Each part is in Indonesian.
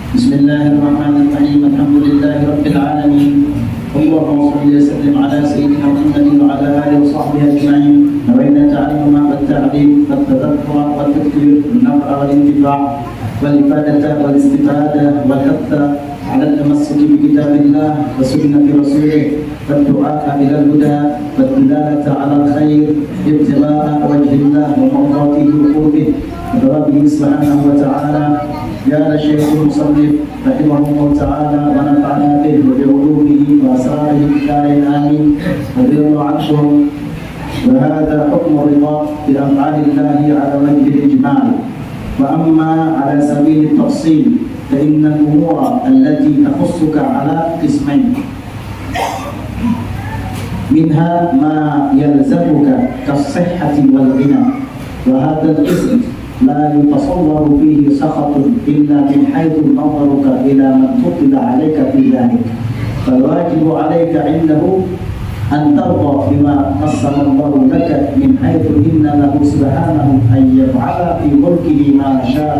بسم الله الرحمن الرحيم الحمد لله رب العالمين اللهم صل وسلم على سيدنا محمد وعلى اله وصحبه اجمعين نوينا تعلم والتعليم والتذكر والتذكير والنفع والانتفاع والافاده والاستفاده والحث على التمسك بكتاب الله وسنه رسوله والدعاء الى الهدى والدلاله على الخير ابتغاء وجه الله ومرضاته وقربه وربه سبحانه وتعالى. قال الشيخ المصنف رحمه الله تعالى ونفعنا به وبعلومه واسراره الدارين امين رضي الله عنهم. وهذا حكم الرضا بافعال الله على وجه الاجمال. واما على سبيل التفصيل فان الامور التي تخصك على قسمين، منها ما يلزمك كالصحه والغنى، وهذا القسم لا يتصور فيه سخط إلا من حيث نظرك إلى من فضل عليك في ذلك، فالواجب عليك عنده أن ترضى بما قسم الله لك من حيث إن له سبحانه أن يفعل في ملكه ما شاء،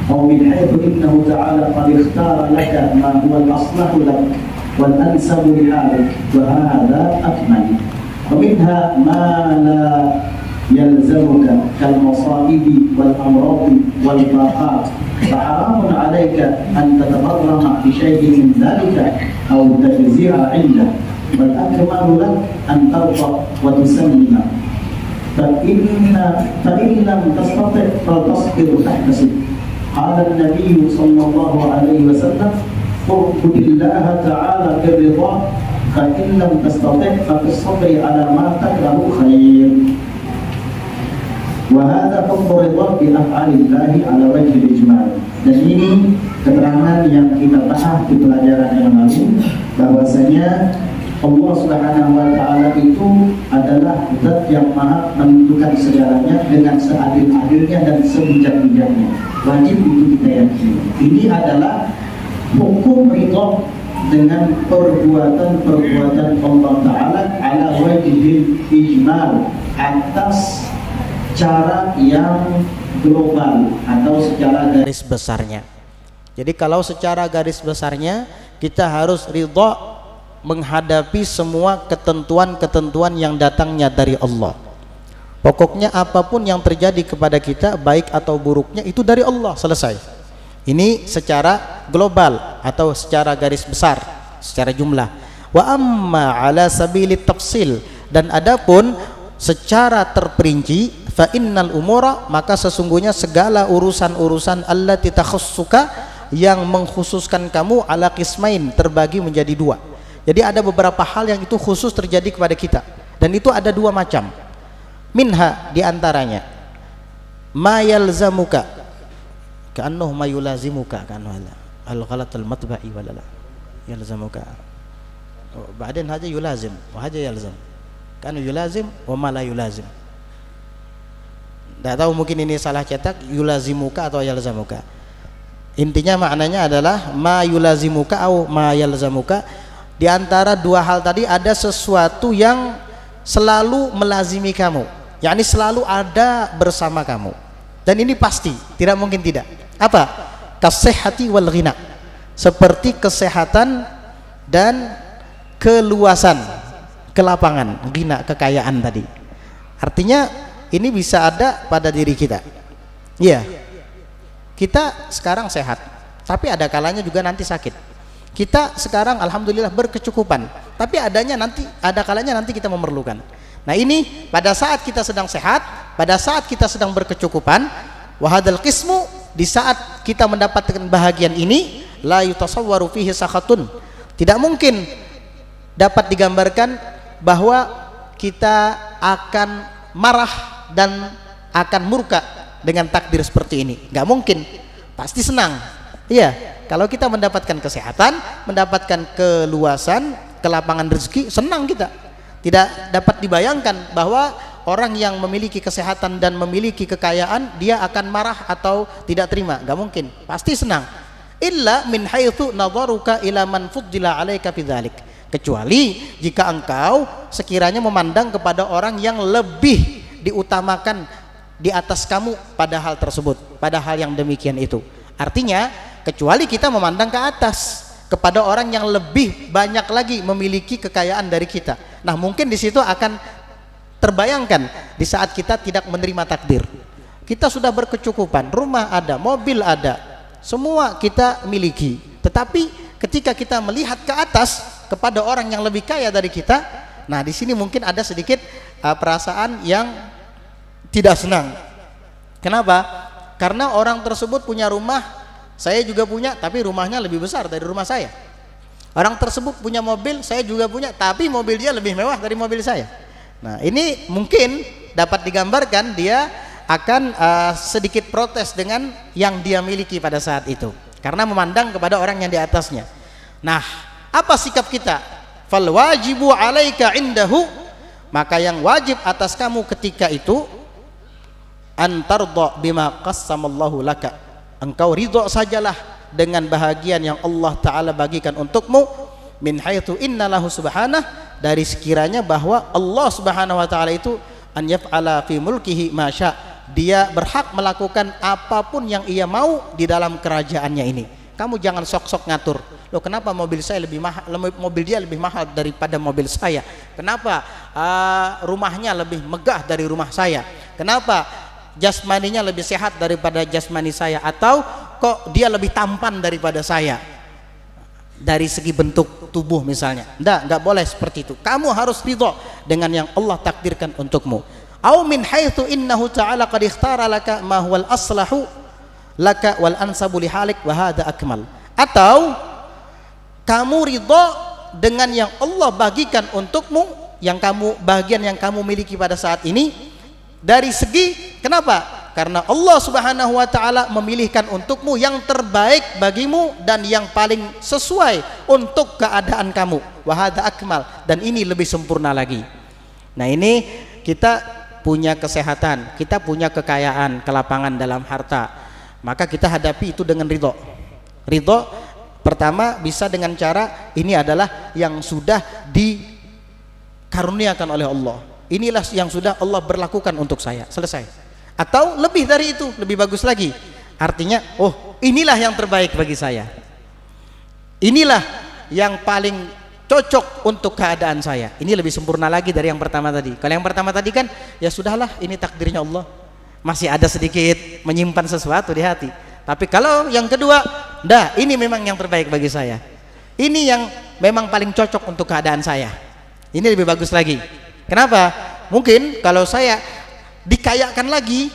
أو من حيث إنه تعالى قد اختار لك ما هو الأصلح لك والأنسب لحالك، وهذا أكمل. ومنها ما لا يلزمك كالمصائب والأمراض والفاقات، فحرام عليك أن تتبرم بشيء من ذلك أو تجزع عنده، والأكمل لك أن ترضى وتسلم. فإن لم تستطع فتصبر تحتسب. قال النبي صلى الله عليه وسلم: اعبد الله تعالى بالرضا، فإن لم تستطع ففي الصبر على ما تكره خير. Wahada hukum ridha bi af'alillahi ala wajhi ijmal. Dan ini keterangan yang kita bahas di pelajaran yang lalu, bahwasanya Allah Subhanahu wa taala itu adalah zat yang maha menentukan segalanya dengan seadil-adilnya dan sebijak-bijaknya. Wajib itu kita yakini. Ini adalah hukum ridha dengan perbuatan-perbuatan Allah taala ala wajhi ijmal, atas cara yang global atau secara garis besarnya. Jadi kalau secara garis besarnya kita harus ridha menghadapi semua ketentuan-ketentuan yang datangnya dari Allah. Pokoknya apapun yang terjadi kepada kita, baik atau buruknya, itu dari Allah, selesai. Ini secara global atau secara garis besar, secara jumlah. Wa amma ala sabili tafsil, dan adapun secara terperinci, fa innal umura, maka sesungguhnya segala urusan-urusan allati takhussuka, yang mengkhususkan kamu, ala qismain, terbagi menjadi dua. Jadi ada beberapa hal yang itu khusus terjadi kepada kita, dan itu ada dua macam. Minha, diantaranya ma yalzamuka ka'annahu ma yulazimuka, ka'annahu al-ghalat al-matba'i walala yalzamuka, ba'din haja yulazim wa haja yalzam, kan yulazim wa ma la yulazim. Tidak tahu, mungkin ini salah cetak, yulazimuka atau yalzamuka. Intinya maknanya adalah ma yulazimuka atau ma yalzamuka. Di antara dua hal tadi ada sesuatu yang selalu melazimi kamu, yakni selalu ada bersama kamu, dan ini pasti, tidak mungkin tidak. Apa? Kasihati wal ghina, seperti kesehatan dan keluasan, kelapangan, ghina, kekayaan tadi. Artinya ini bisa ada pada diri kita. Iya, kita sekarang sehat, tapi ada kalanya juga nanti sakit. Kita sekarang alhamdulillah berkecukupan, tapi ada kalanya nanti kita memerlukan. Nah ini pada saat kita sedang sehat, pada saat kita sedang berkecukupan, wahadal qismu, di saat kita mendapatkan bahagian ini, la yutasawwaru fihi sakhatun, tidak mungkin dapat digambarkan bahwa kita akan marah dan akan murka dengan takdir seperti ini. Nggak mungkin, pasti senang. Iya, kalau kita mendapatkan kesehatan, mendapatkan keluasan, kelapangan rezeki, senang kita. Tidak dapat dibayangkan bahwa orang yang memiliki kesehatan dan memiliki kekayaan, dia akan marah atau tidak terima. Nggak mungkin, pasti senang. Illa min haitsu nadharuka ila man fuddila 'alaika bidzalik, kecuali jika engkau sekiranya memandang kepada orang yang lebih diutamakan di atas kamu pada hal tersebut, pada hal yang demikian itu. Artinya kecuali kita memandang ke atas kepada orang yang lebih banyak lagi memiliki kekayaan dari kita. Nah, mungkin di situ akan terbayangkan di saat kita tidak menerima takdir. Kita sudah berkecukupan, rumah ada, mobil ada, semua kita miliki. Tetapi ketika kita melihat ke atas kepada orang yang lebih kaya dari kita, nah di sini mungkin ada sedikit perasaan yang tidak senang. Kenapa? Karena orang tersebut punya rumah, saya juga punya, tapi rumahnya lebih besar dari rumah saya. Orang tersebut punya mobil, saya juga punya, tapi mobil dia lebih mewah dari mobil saya. Nah, ini mungkin dapat digambarkan dia akan sedikit protes dengan yang dia miliki pada saat itu, karena memandang kepada orang yang di atasnya. Nah, apa sikap kita? Fal wajibu alaika indahu, maka yang wajib atas kamu ketika itu antardha bima qassamallahu laka, engkau ridho sajalah dengan bahagian yang Allah Ta'ala bagikan untukmu, min haitsu innalahu subhanah, dari sekiranya bahwa Allah Subhanahu wa Ta'ala itu an yaf'ala fi mulkihi ma sya', dia berhak melakukan apapun yang ia mau di dalam kerajaannya ini. Kamu jangan sok-sok ngatur, loh kenapa mobil saya lebih mahal, mobil dia lebih mahal daripada mobil saya, kenapa rumahnya lebih megah dari rumah saya, kenapa jasmaninya lebih sehat daripada jasmani saya, atau kok dia lebih tampan daripada saya dari segi bentuk tubuh misalnya. Enggak boleh seperti itu. Kamu harus ridho dengan yang Allah takdirkan untukmu. Au min haitsu innahu ta'ala qad ikhtara laka ma huwal aslahu laka wal ansabu li halik wa hadha akmal. Atau kamu ridho dengan yang Allah bagikan untukmu, yang kamu bagian yang kamu miliki pada saat ini, dari segi kenapa? Karena Allah Subhanahu wa Ta'ala memilihkan untukmu yang terbaik bagimu dan yang paling sesuai untuk keadaan kamu. Wa hadza akmal, dan ini lebih sempurna lagi. Nah, ini kita punya kesehatan, kita punya kekayaan, kelapangan dalam harta, maka kita hadapi itu dengan ridho. Ridho pertama bisa dengan cara ini adalah yang sudah dikaruniakan oleh Allah, inilah yang sudah Allah berlakukan untuk saya, selesai. Atau lebih dari itu, lebih bagus lagi, artinya oh inilah yang terbaik bagi saya, inilah yang paling cocok untuk keadaan saya, ini lebih sempurna lagi dari yang pertama tadi. Kalau yang pertama tadi kan ya sudahlah, ini takdirnya Allah, masih ada sedikit menyimpan sesuatu di hati. Tapi kalau yang kedua, dah ini memang yang terbaik bagi saya, ini yang memang paling cocok untuk keadaan saya, ini lebih bagus lagi. Kenapa? Mungkin kalau saya dikayakan lagi,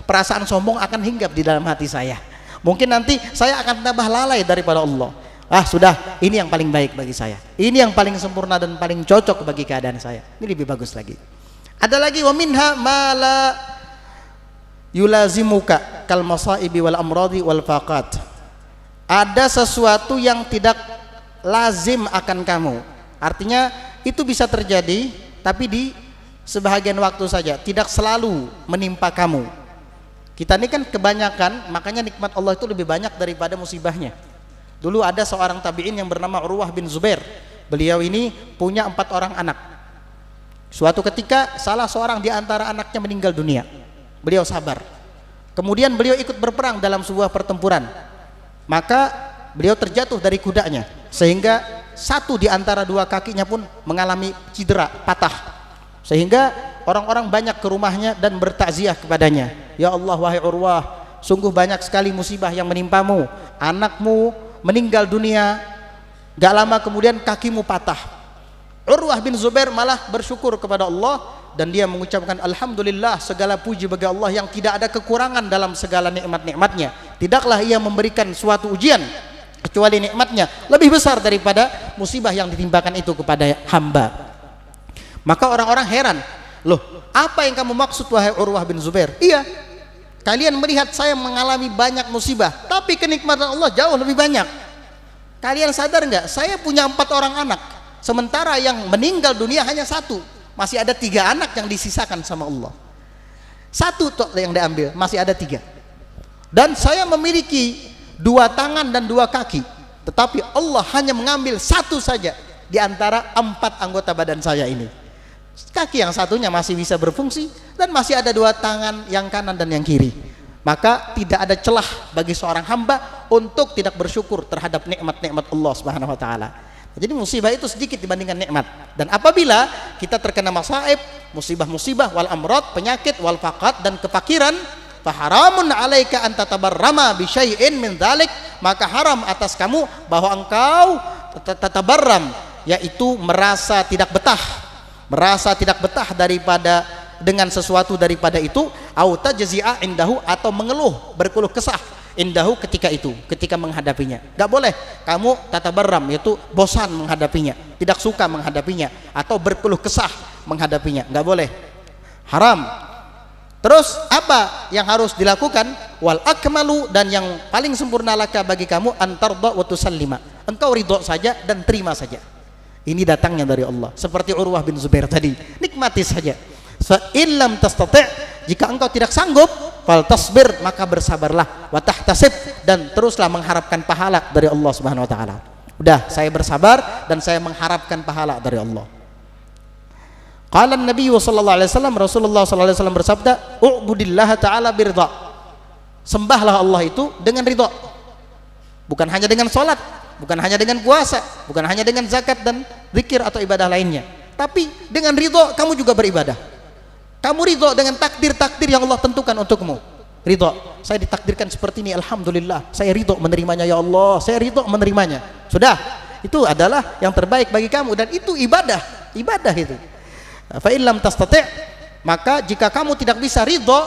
perasaan sombong akan hinggap di dalam hati saya. Mungkin nanti saya akan tambah lalai daripada Allah. Sudah, ini yang paling baik bagi saya, ini yang paling sempurna dan paling cocok bagi keadaan saya, ini lebih bagus lagi. Ada lagi, wa minha ma la yulazimuka kal masaibi wal amradi wal faqat. Ada sesuatu yang tidak lazim akan kamu, artinya itu bisa terjadi tapi di sebahagian waktu saja, tidak selalu menimpa kamu. Kita ini kan kebanyakan, makanya nikmat Allah itu lebih banyak daripada musibahnya. Dulu ada seorang tabi'in yang bernama Urwah bin Zubair. Beliau ini punya 4 orang anak. Suatu ketika salah seorang di antara anaknya meninggal dunia. Beliau sabar. Kemudian beliau ikut berperang dalam sebuah pertempuran. Maka beliau terjatuh dari kudanya, sehingga satu di antara 2 kakinya pun mengalami cedera, patah. Sehingga orang-orang banyak ke rumahnya dan bertakziah kepadanya. Ya Allah, wahai Urwah, sungguh banyak sekali musibah yang menimpamu. Anakmu meninggal dunia, gak lama kemudian kakimu patah. Urwah bin Zubair malah bersyukur kepada Allah dan dia mengucapkan alhamdulillah, segala puji bagi Allah yang tidak ada kekurangan dalam segala nikmat-nikmatnya. Tidaklah ia memberikan suatu ujian kecuali nikmatnya lebih besar daripada musibah yang ditimpakan itu kepada hamba. Maka orang-orang heran, loh apa yang kamu maksud wahai Urwah bin Zubair? Iya, kalian melihat saya mengalami banyak musibah, tapi kenikmatan Allah jauh lebih banyak. Kalian sadar nggak? Saya punya 4 orang anak, sementara yang meninggal dunia hanya 1. Masih ada 3 anak yang disisakan sama Allah. 1 toh yang diambil, masih ada 3. Dan saya memiliki 2 tangan dan 2 kaki, tetapi Allah hanya mengambil 1 saja di antara 4 anggota badan saya ini. Kaki yang satunya masih bisa berfungsi dan masih ada 2 tangan, yang kanan dan yang kiri. maka tidak ada celah bagi seorang hamba untuk tidak bersyukur terhadap nikmat-nikmat Allah Subhanahu wa taala. Jadi musibah itu sedikit dibandingkan nikmat. Dan apabila kita terkena masaib, musibah-musibah wal amrad, penyakit wal faqat dan kefakiran, faharamun alaika an tatabarrama bi syai'in min dzalik, maka haram atas kamu bahwa engkau tatabarram, yaitu merasa tidak betah daripada dengan sesuatu daripada itu, au tajzi'a indahu, atau mengeluh, berkeluh kesah indahu ketika menghadapinya. Gak boleh kamu tatabarram, yaitu bosan menghadapinya, tidak suka menghadapinya, atau berkeluh kesah menghadapinya. Gak boleh, haram. Terus apa yang harus dilakukan? Wal akmalu, dan yang paling sempurna laka bagi kamu, antarda wa tusallima, engkau ridho saja dan terima saja. Ini datangnya dari Allah, seperti Urwah bin Zubair tadi, nikmati saja. Fa illam tastati', jika engkau tidak sanggup, fal tasbir, maka bersabarlah, wa tahtasib, dan teruslah mengharapkan pahala dari Allah Subhanahu wa taala. Udah, saya bersabar dan saya mengharapkan pahala dari Allah. Qala an-nabiy sallallahu alaihi wasallam, Rasulullah sallallahu alaihi wasallam bersabda, u'budillaha ta'ala biridha, sembahlah Allah itu dengan ridha. Bukan hanya dengan salat, bukan hanya dengan puasa, bukan hanya dengan zakat dan zikir atau ibadah lainnya, tapi dengan ridha kamu juga beribadah. Kamu ridho dengan takdir-takdir yang Allah tentukan untukmu. Ridho, saya ditakdirkan seperti ini, alhamdulillah, saya ridho menerimanya ya Allah, saya ridho menerimanya. Sudah, itu adalah yang terbaik bagi kamu, dan itu ibadah itu. Fa illam tastati', maka jika kamu tidak bisa ridho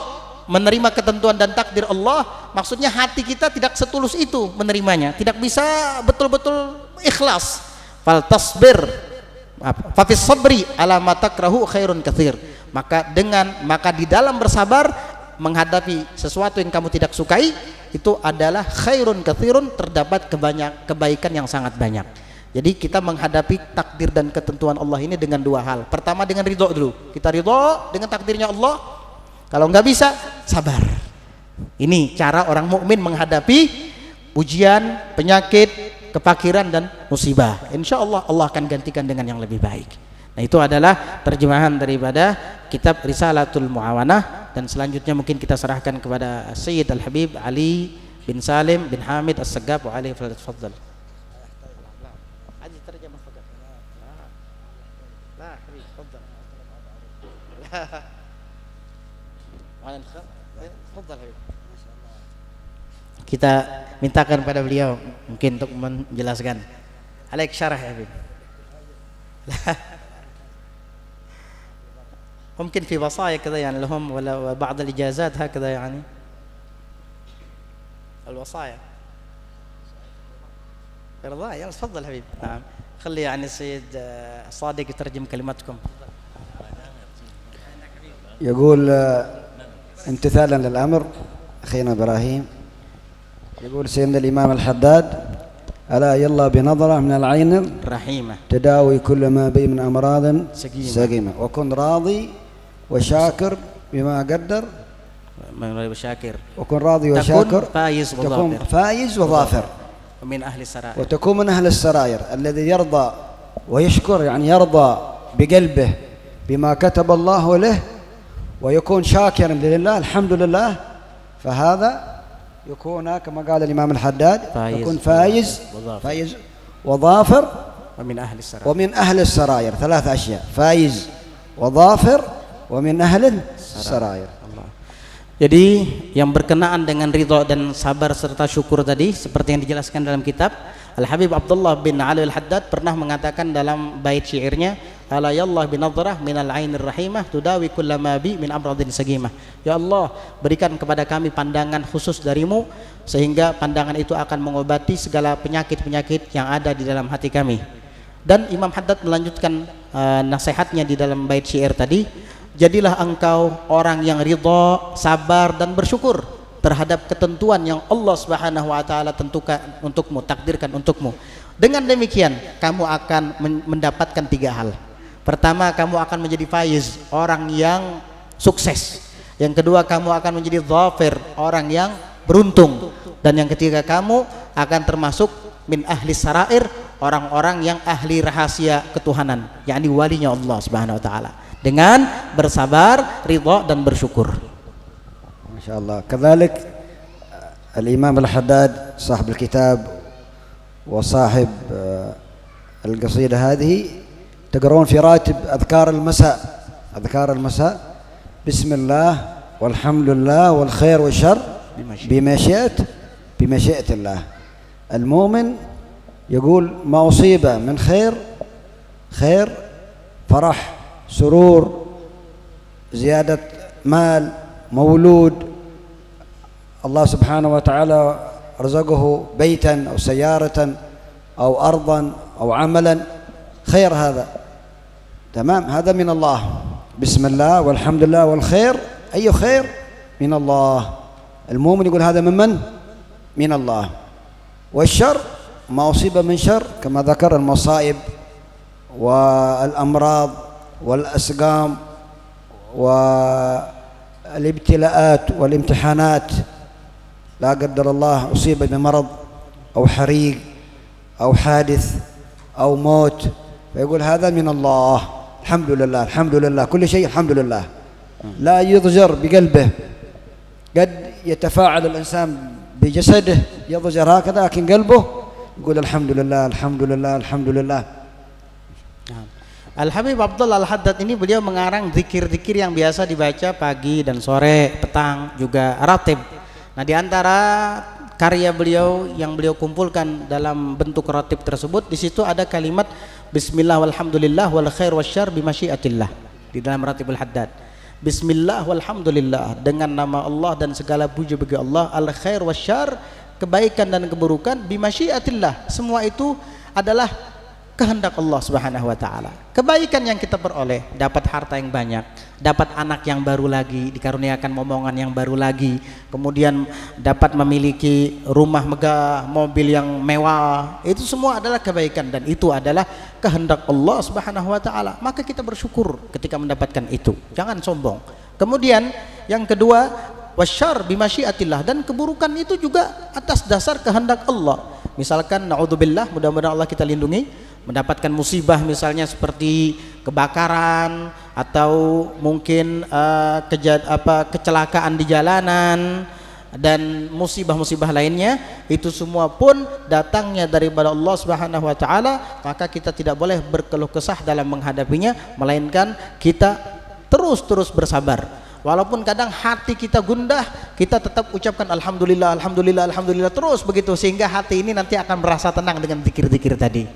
menerima ketentuan dan takdir Allah, maksudnya hati kita tidak setulus itu menerimanya, tidak bisa betul-betul ikhlas. Fal tasbir, fa fis sabri ala ma takrahu khairun katsir, maka di dalam bersabar menghadapi sesuatu yang kamu tidak sukai, itu adalah khairun katsirun, terdapat kebaikan yang sangat banyak. Jadi kita menghadapi takdir dan ketentuan Allah ini dengan dua hal. Pertama dengan ridho dulu, kita ridho dengan takdirnya Allah. Kalau nggak bisa, sabar. Ini cara orang mukmin menghadapi ujian, penyakit, kefakiran dan musibah. Insya Allah Allah akan gantikan dengan yang lebih baik. Nah, itu adalah terjemahan daripada kitab Risalatul Muawanah, dan selanjutnya mungkin kita serahkan kepada Sayyid Al-Habib Ali bin Salim bin Hamid As-Saggab wa alaihi fadl. Kita mintakan pada beliau mungkin untuk menjelaskan. Alaik syarah ya Habib. ممكن في وصايا كذا يعني لهم ولا بعض الإجازات هكذا يعني الوصايا رضا. يلا تفضل حبيبي. نعم خلي يعني السيد صادق يترجم كلمتكم. يقول امتثالا للأمر أخينا إبراهيم، يقول سيدنا الإمام الحداد: ألا يلا بنظرة من العين الرحيمة تداوي كل ما بي من أمراض سقيمة، وكن راضي وشاكر بما قدر، وكن راضي وشاكر، تكون فايز وظافر، ومن أهل السرائر، وتكون من أهل السرائر الذي يرضى ويشكر، يعني يرضى بقلبه بما كتب الله له، ويكون شاكرا لله الحمد لله، فهذا يكون كما قال الإمام الحداد يكون فايز وظافر ومن أهل السرائر. ثلاث أشياء: فايز وظافر ومن أهل السرائر. Jadi yang berkenaan dengan ridha dan sabar serta syukur tadi, seperti yang dijelaskan dalam kitab, Al-Habib Abdullah bin Ali Al-Haddad pernah mengatakan dalam bait syairnya, ala yallah binadhrah minal ainir rahimah tudawi kullama bi min amradin sagimah. Ya Allah, berikan kepada kami pandangan khusus darimu, sehingga pandangan itu akan mengobati segala penyakit-penyakit yang ada di dalam hati kami. Dan Imam Haddad melanjutkan nasihatnya di dalam bait syair tadi, jadilah engkau orang yang ridha, sabar dan bersyukur terhadap ketentuan yang Allah Subhanahu wa taala tentukan untukmu, takdirkan untukmu. Dengan demikian kamu akan mendapatkan tiga hal. Pertama, kamu akan menjadi faiz, orang yang sukses. Yang kedua, kamu akan menjadi dhafir, orang yang beruntung. Dan yang ketiga, kamu akan termasuk min ahli sarair, orang-orang yang ahli rahasia ketuhanan, yakni walinya Allah Subhanahu wa taala. Dengan bersabar, ridha dan bersyukur. شاء الله. كذلك الإمام الحداد صاحب الكتاب وصاحب القصيدة هذه تقرؤون في راتب أذكار المساء، أذكار المساء: بسم الله والحمد لله والخير والشر بمشيئة الله. المؤمن يقول ما أصيب من خير فرح سرور زيادة مال مولود، الله سبحانه وتعالى رزقه بيتا أو سيارة أو أرضا أو عملا، خير هذا تمام، هذا من الله. بسم الله والحمد لله والخير، أي خير من الله. المؤمن يقول هذا من الله. والشر ما أصيب من شر كما ذكر المصائب والأمراض والأسقام والابتلاءات والامتحانات، لا قدر الله أصيب بمرض أو حريق أو حادث أو موت، فيقول هذا من الله، الحمد لله الحمد لله، كل شيء الحمد لله. لا يضجر بقلبه، قد يتفاعل الإنسان بجسده يضجر هكذا، لكن قلبه يقول الحمد لله الحمد لله الحمد لله. Al-Habib Abdul Al-Haddad ini beliau mengarang zikir-zikir yang biasa dibaca pagi dan sore, petang, juga ratib. Nah, di antara karya beliau yang beliau kumpulkan dalam bentuk ratib tersebut, di situ ada kalimat Bismillah walhamdulillah wal khair wasyarr bimasyiatillah di dalam Ratibul Haddad. Bismillah walhamdulillah, dengan nama Allah dan segala puji bagi Allah, al khair wasyarr, kebaikan dan keburukan, bimasyiatillah, semua itu adalah kehendak Allah Subhanahu wa taala. Kebaikan yang kita peroleh, dapat harta yang banyak, dapat anak yang baru lagi, dikaruniakan momongan yang baru lagi, kemudian dapat memiliki rumah megah, mobil yang mewah, itu semua adalah kebaikan dan itu adalah kehendak Allah Subhanahu wa taala. Maka kita bersyukur ketika mendapatkan itu. Jangan sombong. Kemudian yang kedua, wasyarr bimasyiatillah, dan keburukan itu juga atas dasar kehendak Allah. Misalkan naudzubillah, mudah-mudahan Allah kita lindungi, mendapatkan musibah misalnya seperti kebakaran atau mungkin kecelakaan di jalanan dan musibah-musibah lainnya, itu semua pun datangnya daripada Allah Subhanahu wa taala, maka kita tidak boleh berkeluh kesah dalam menghadapinya, melainkan kita terus bersabar. Walaupun kadang hati kita gundah, kita tetap ucapkan alhamdulillah alhamdulillah alhamdulillah terus begitu, sehingga hati ini nanti akan merasa tenang dengan zikir-zikir tadi.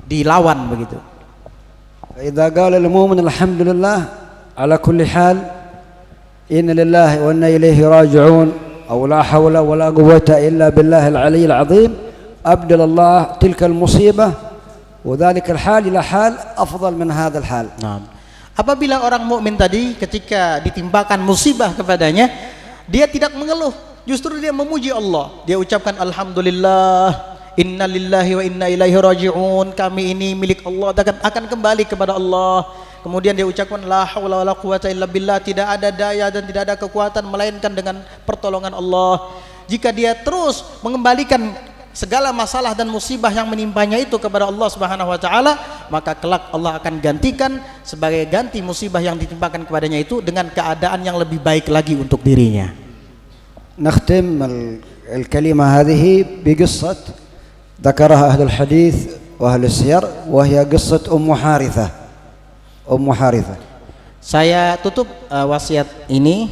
Dilawan begitu. إذا قال المؤمن الحمد لله على كل حال إن لله وإنا إليه راجعون أو لا حول ولا قوة إلا بالله العلي العظيم، أبدل الله تلك المصيبة وذلك الحال إلى حال أفضل من هذا الحال. Nah, apabila orang mukmin tadi ketika ditimpakan musibah kepadanya, dia tidak mengeluh, justru dia memuji Allah. Dia ucapkan alhamdulillah, inna lillahi wa inna ilaihi raji'un, kami ini milik Allah dan akan kembali kepada Allah. Kemudian dia ucapkan la haula wala quwata illa billah, tidak ada daya dan tidak ada kekuatan melainkan dengan pertolongan Allah. Jika dia terus mengembalikan segala masalah dan musibah yang menimpanya itu kepada Allah Subhanahu wa taala, maka kelak Allah akan gantikan sebagai ganti musibah yang ditimpakan kepadanya itu dengan keadaan yang lebih baik lagi untuk dirinya. نختم الكلمة هذه بقصة ذكرها أهل الحديث وأهل السير، وهي قصة أم حارثة. Saya tutup wasiat ini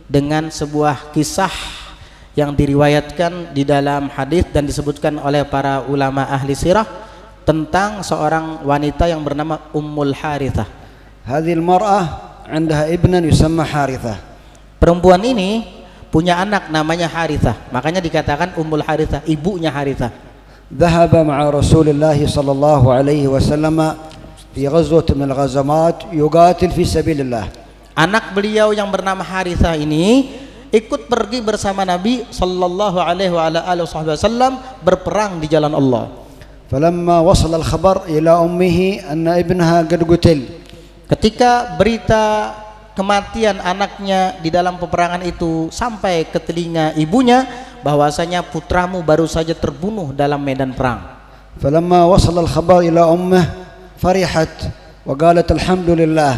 dengan sebuah kisah yang diriwayatkan di dalam hadis dan disebutkan oleh para ulama ahli sirah tentang seorang wanita yang bernama Ummul Harithah. هذه المرأة عندها ابن يسمى حارثة. Perempuan ini punya anak namanya Harithah, makanya dikatakan Ummul Harithah, ibunya Harithah. ذهب مع رسول الله صلى الله عليه وسلم في غزوة من الغزوات يقاتل في سبيل الله. Anak beliau yang bernama Harithah ini ikut pergi bersama Nabi sallallahu alaihi wasallam berperang di jalan Allah. فلما وصل الخبر إلى أمه أن ابنها قد قتل. Ketika berita kematian anaknya di dalam peperangan itu sampai ke telinga ibunya, bahwasanya putramu baru saja terbunuh dalam medan perang. فلما وصل الخبر إلى أمه فرحت وقالت الحمد لله.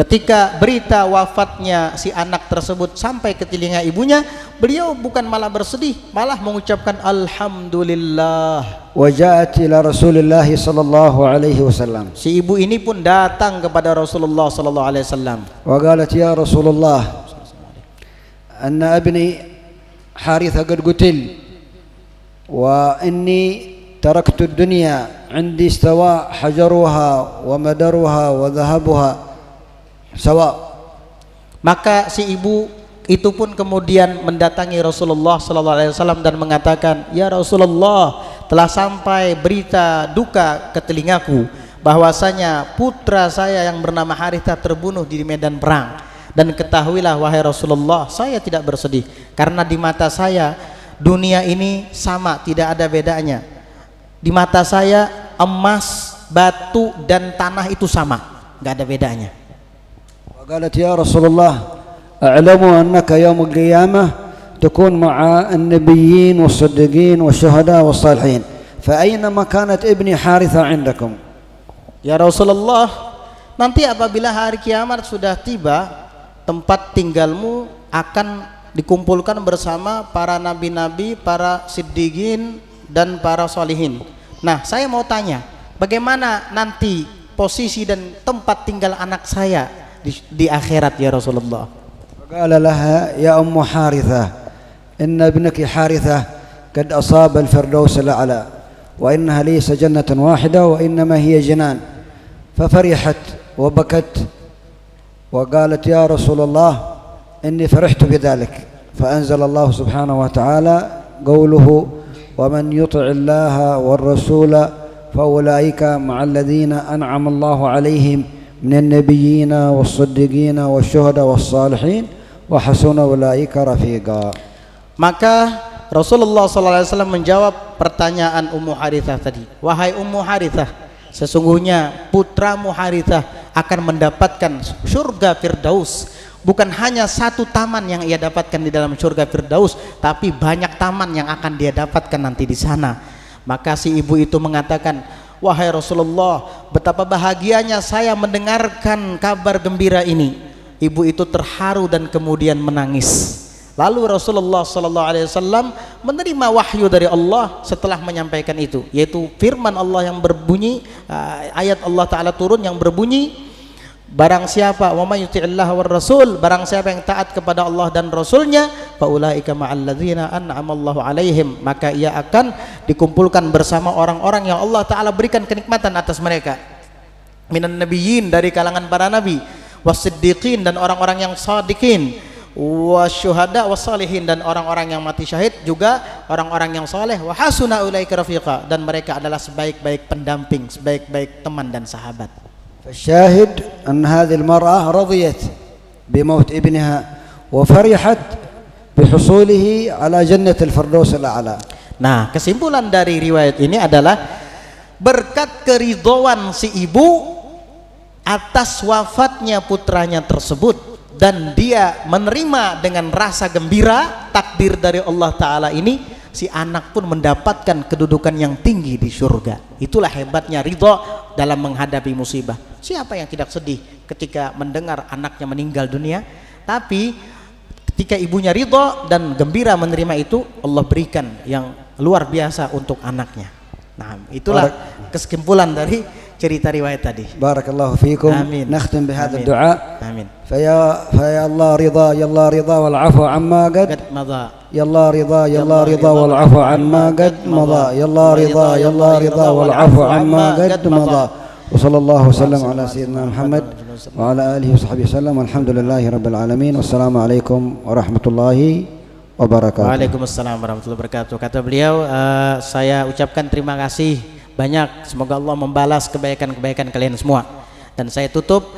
Ketika berita wafatnya si anak tersebut sampai ke telinga ibunya, beliau bukan malah bersedih, malah mengucapkan alhamdulillah. وجاءت إلى رسول الله صلى الله عليه وسلم. Si ibu ini pun datang kepada Rasulullah sallallahu alaihi wasallam. وقالت يا رسول الله أن ابني حارثة قد قتل وإني تركت الدنيا عندي استوى حجرها ومدرها وذهبها سواء. Maka si ibu itu pun kemudian mendatangi Rasulullah sallallahu alaihi wasallam dan mengatakan, "Ya Rasulullah, telah sampai berita duka ke telingaku bahwasanya putra saya yang bernama Harithah terbunuh di medan perang. Dan ketahuilah wahai Rasulullah, saya tidak bersedih karena di mata saya dunia ini sama, tidak ada bedanya. Di mata saya emas, batu dan tanah itu sama, nggak ada bedanya." وقالت يا رسول الله أعلم أنك يوم القيامة تكون مع النبيين والصديقين والشهداء والصالحين فأين مكانة ابني حارثة عندكم؟ Ya Rasulullah, nanti apabila hari kiamat sudah tiba, tempat tinggalmu akan dikumpulkan bersama para nabi-nabi, para siddiqin dan para solihin. Nah, saya mau tanya, bagaimana nanti posisi dan tempat tinggal anak saya di akhirat ya Rasulullah? قال لها يا أم حارثة إن ابنك حارثة قد أصاب الفردوس الأعلى وإنها ليس جنة واحدة وإنما هي جنان. ففرحت وبكت وقالت يا رسول الله إني فرحت بذلك. فأنزل الله سبحانه وتعالى قوله ومن يطع الله والرسول فأولئك مع الذين أنعم الله عليهم من النبيين والصديقين والشهداء والصالحين وحسن أولئك رفيقا. Maka Rasulullah SAW menjawab pertanyaan Ummu Harithah tadi. Wahai Ummu Harithah, sesungguhnya putramu Harithah akan mendapatkan surga Firdaus. Bukan hanya satu taman yang ia dapatkan di dalam surga Firdaus, tapi banyak taman yang akan dia dapatkan nanti di sana. Maka si ibu itu mengatakan, wahai Rasulullah, betapa bahagianya saya mendengarkan kabar gembira ini. Ibu itu terharu dan kemudian menangis. Lalu Rasulullah SAW menerima wahyu dari Allah setelah menyampaikan itu, yaitu firman Allah yang berbunyi, ayat Allah Ta'ala turun yang berbunyi, barang siapa wa may yuti'illah war rasul, barang siapa yang taat kepada Allah dan Rasulnya, faulaika ma'alladzina an'amallahu alaihim, maka ia akan dikumpulkan bersama orang-orang yang Allah Ta'ala berikan kenikmatan atas mereka, minan nabiyyin, dari kalangan para nabi, wasiddiqin, dan orang-orang yang sadiqin, wasyuhada wassalihin, dan orang-orang yang mati syahid, juga orang-orang yang saleh, wa hasuna ulaika rafiqa, dan mereka adalah sebaik-baik pendamping, sebaik-baik teman dan sahabat. فالشاهد أن هذه المرأة رضيت بموت ابنها وفرحت بحصوله على جنة الفردوس الأعلى. Nah, kesimpulan dari riwayat ini adalah berkat keridhaan si ibu atas wafatnya putranya tersebut, dan dia menerima dengan rasa gembira takdir dari Allah Ta'ala ini, si anak pun mendapatkan kedudukan yang tinggi di surga. Itulah hebatnya ridha dalam menghadapi musibah. Siapa yang tidak sedih ketika mendengar anaknya meninggal dunia? Tapi ketika ibunya ridha dan gembira menerima itu, Allah berikan yang luar biasa untuk anaknya. Nah, itulah kesimpulan dari cerita riwayat tadi. Barakallahu fiikum. Amin. Nakhtim bihadha Amin. ad-du'a. Amin. فيا الله رضا يا الله رضا والعفو عما قد مضى. يا الله رضا يا الله رضا والعفو عما قد مضى يا الله رضا يا الله رضا والعفو عما قد مضى. وصلى الله وسلم على سيدنا محمد وعلى آله وصحبه وسلم والحمد لله رب العالمين والسلام عليكم ورحمة الله wabarakatuh. Waalaikumsalam warahmatullahi wabarakatuh. Kata beliau, saya ucapkan terima kasih banyak, semoga Allah membalas kebaikan-kebaikan kalian semua. Dan saya tutup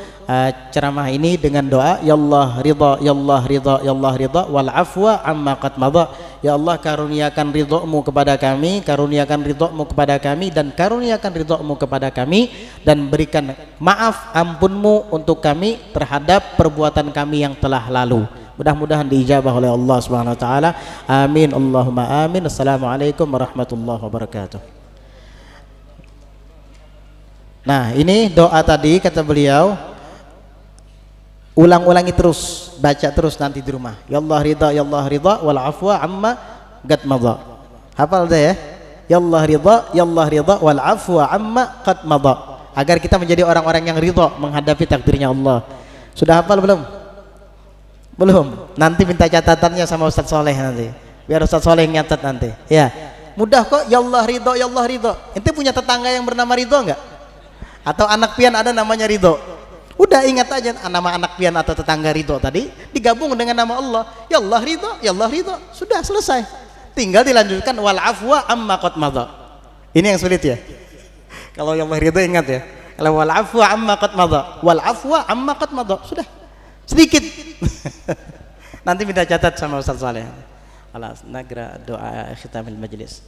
ceramah ini dengan doa, ya Allah ridha, ya Allah ridha, ya Allah ridha, wal afwa amma qad madha. Ya Allah, karuniakan ridha-Mu kepada kami, karuniakan ridha-Mu kepada kami, dan karuniakan ridha-Mu kepada kami, dan berikan maaf, ampun-Mu untuk kami terhadap perbuatan kami yang telah lalu. Mudah-mudahan diijabah oleh Allah Subhanahu wa taala. Amin Allahumma amin. Assalamualaikum warahmatullahi wabarakatuh. Nah, ini doa tadi kata beliau, ulang-ulangi terus, baca terus nanti di rumah. Ya Allah ridha wal afwa amma qad madha. Hafal deh ya. Ya Allah ridha wal afwa amma qad madha. Agar kita menjadi orang-orang yang ridha menghadapi takdirnya Allah. Sudah hafal belum? Belum. Nanti minta catatannya sama Ustaz Soleh nanti. Biar Ustaz Soleh yang nyatat nanti. Ya. Mudah kok. Ya Allah ridha. Ente punya tetangga yang bernama Ridho enggak? Atau anak pian ada namanya Ridho? Udah ingat aja nama anak pian atau tetangga Ridho tadi digabung dengan nama Allah. Ya Allah ridho. Sudah selesai. Tinggal dilanjutkan wal afwa amma qad madha. Ini yang sulit ya. Kalau ya Allah ridho ingat ya. Kalau wal afwa amma qad madha. Wal afwa amma qad madha. Sudah. Sedikit. Nanti minta catat sama Ustaz Saleh. Alas nagra doa khitamil majlis.